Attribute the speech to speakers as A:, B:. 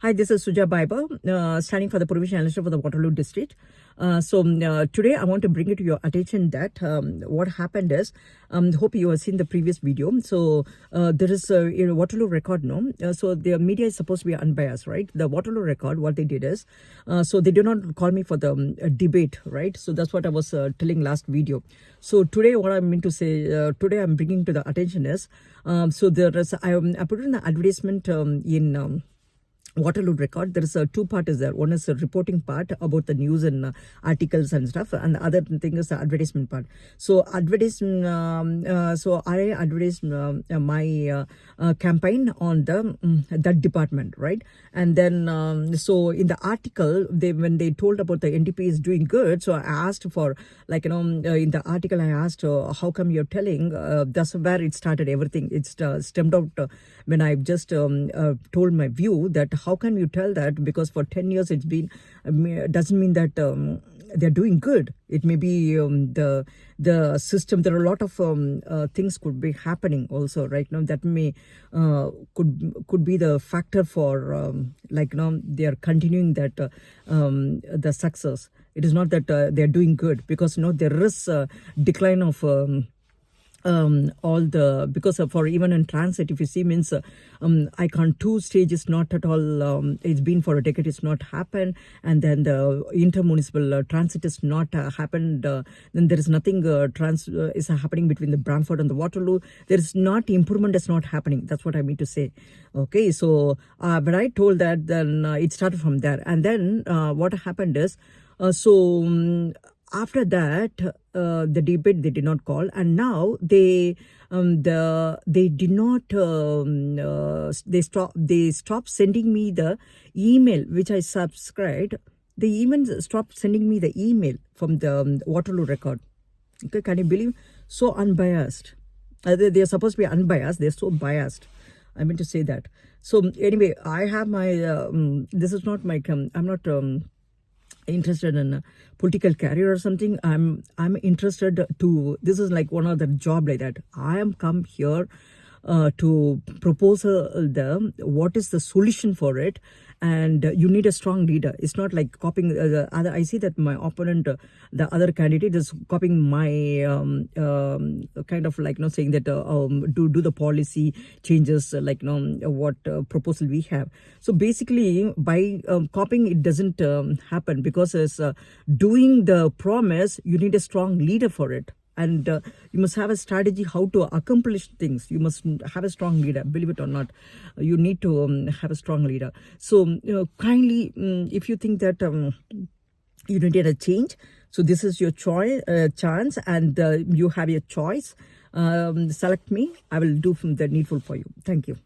A: Hi, this is Suja Baiba, standing for the Provincial Analyst for the Waterloo District. Today I want to bring it to your attention that what happened is, hope you have seen the previous video. There is a Waterloo record, no? So the media is supposed to be unbiased, right? The Waterloo record, what they did is, so they did not call me for the debate, right? So that's what I was telling last video. So today what I mean to say, today I'm bringing to the attention is, so there is, I put in an advertisement in Waterloo Record. There is a two part is there. One is a reporting part about the news and articles and stuff, and the other thing is the advertisement part. So so I advertised my campaign on the that department, right? And then so in the article, when they told about the NDP is doing good, so I asked for in the article I asked how come you're telling? That's where it started. Everything it's stemmed out when I just told my view that. How can you tell that? Because for 10 years it's been, doesn't mean that they're doing good. It may be the system. There are a lot of things could be happening also right now that may could be the factor for they are continuing that the success. It is not that they're doing good, because there is a decline of all the, because for even in transit, if you see, means Icon 2 stage is not at all, it's been for a decade, it's not happened, and then the intermunicipal transit is not happened, then there is nothing is happening between the Bramford and the Waterloo. There is not, improvement is not happening. That's what I mean to say. Okay, so when I told that, then it started from there, and then what happened is, after that, the debate they did not call, and now they did not they stopped sending me the email which I subscribed. They even stopped sending me the email from the Waterloo Record. Okay, can you believe? So unbiased. They are supposed to be unbiased. They're so biased. I mean to say that. So anyway, I have my. This is not my. I'm not. Interested in a political career or something. I'm interested to, this is like one other job like that. I am come here to propose what is the solution for it, and you need a strong leader. It's not like copying the other. I see that my opponent, the other candidate, is copying my kind of saying that do the policy changes what proposal we have. So basically by copying it doesn't happen, because as doing the promise, you need a strong leader for it. And you must have a strategy how to accomplish things. You must have a strong leader, believe it or not. You need to have a strong leader. So kindly, if you think that you needed a change, so this is your chance, and you have your choice. Select me. I will do the needful for you. Thank you.